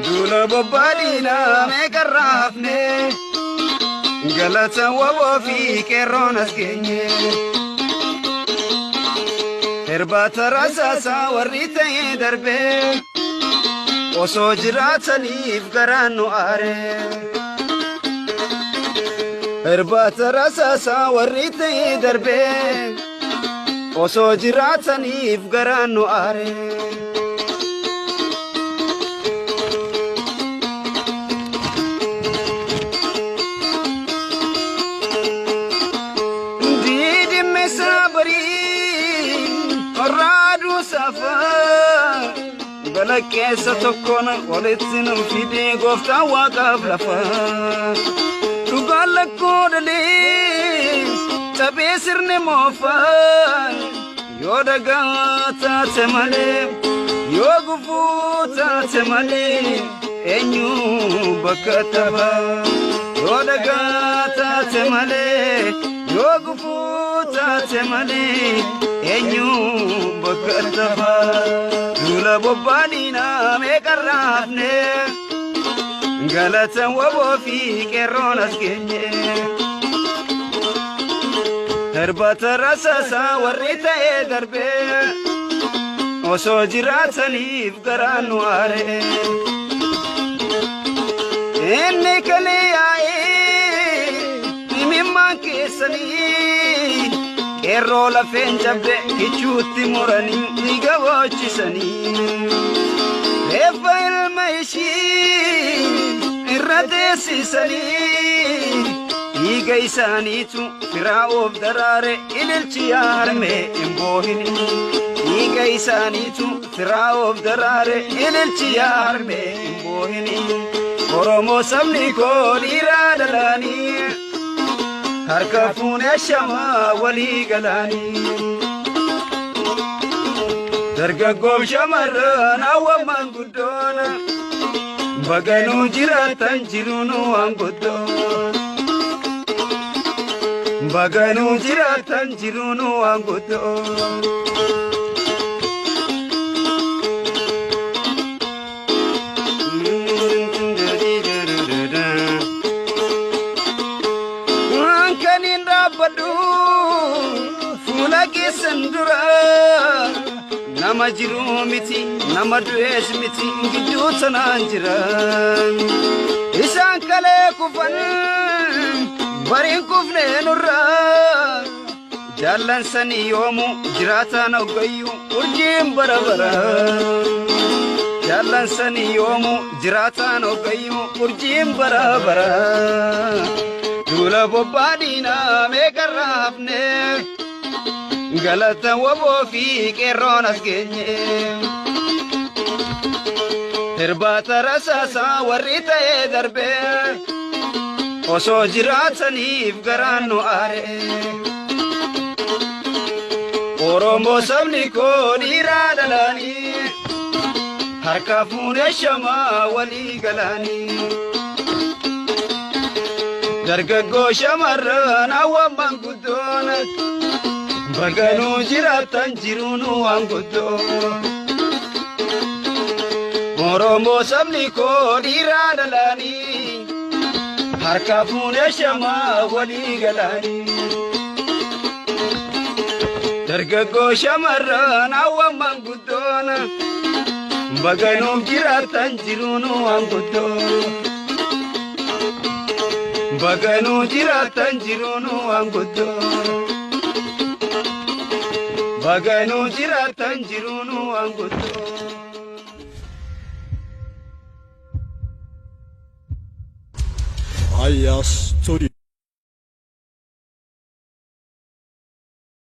Dula bobbadina meeqarraafne galata waboo fi qeerroon as geenye irbaata rasaasaa warri ta'ee darbee osoo jiraataniif garaan nu aare irbaata rasaasaa warri ta'ee darbee osoo jiraataniif garaan nu aare Balakkeessa tokkoon walitti nam fidee gooftaa waaqaaf lafa dhugaan lakkoo dhalee cabee sirni moofaa yoo dagaa taate malee yoo gufuu taate malee eenyu bakka taphaa yoo dagaa taate malee yoo gufuu taate malee eenyu bakka taphaa Dula bobbadina meeqarraafne galata waboo fi qeerroon as geenye irbaata rasaasaa warri ta'ee darbee osoo jiraataniif garaan nu aare inni kalee yaa'ee himimmaan keessanii qeerroo lafeen jabde kichuutti muranii dhiiga boochisanii reeffa ilma ishii irra deessisanii dhiiga isaaniitu firaa of daraare ililchi yaarmee hin boohini dhiiga isaaniitu firaa of daraare ililchi yaarmee hin boohini Oromoo sabni koo dhiiraa dhalaanii harka fuunee shamaa walii galaanii dargaggoof shamarran hawwaman guddoon baganuu jiraatan jiruun waan guddoon baganuu jiraatan jiruun waan guddoon Sandura nama jiru miti nama du'es miti gidduu tanaan jira isaan kalee kufan bariin kufnee nurra jaallan sanii yoomu jiraataan oggayyu urjiin bara bara jaallan sanii yoomu jiraataan oggayyu urjiin bara bara Dula bobbadina meeqarraafne galata waboo fi qeerroon as geenye irbaata rasaasaa warri ta'ee darbee osoo jiraataniif garaan nu aare Oromoo sabni koo dhiiraa dhalaanii harka fuunee shamaa walii galaanii dargaggoo shamarran hawwaman guddoon baganuu jiraatan jiruun waan guddoon Oromoo sabni koo dhiiraa dhalaanii harka fuunee shamaa walii galaanii dargaggoo shamarran hawwaman guddoon baganuu jiraatan jiruun waan guddoon baganuu jiraatan jiruun waan guddoon baganuu jiraatan jiruun waan guddoon Aya Studio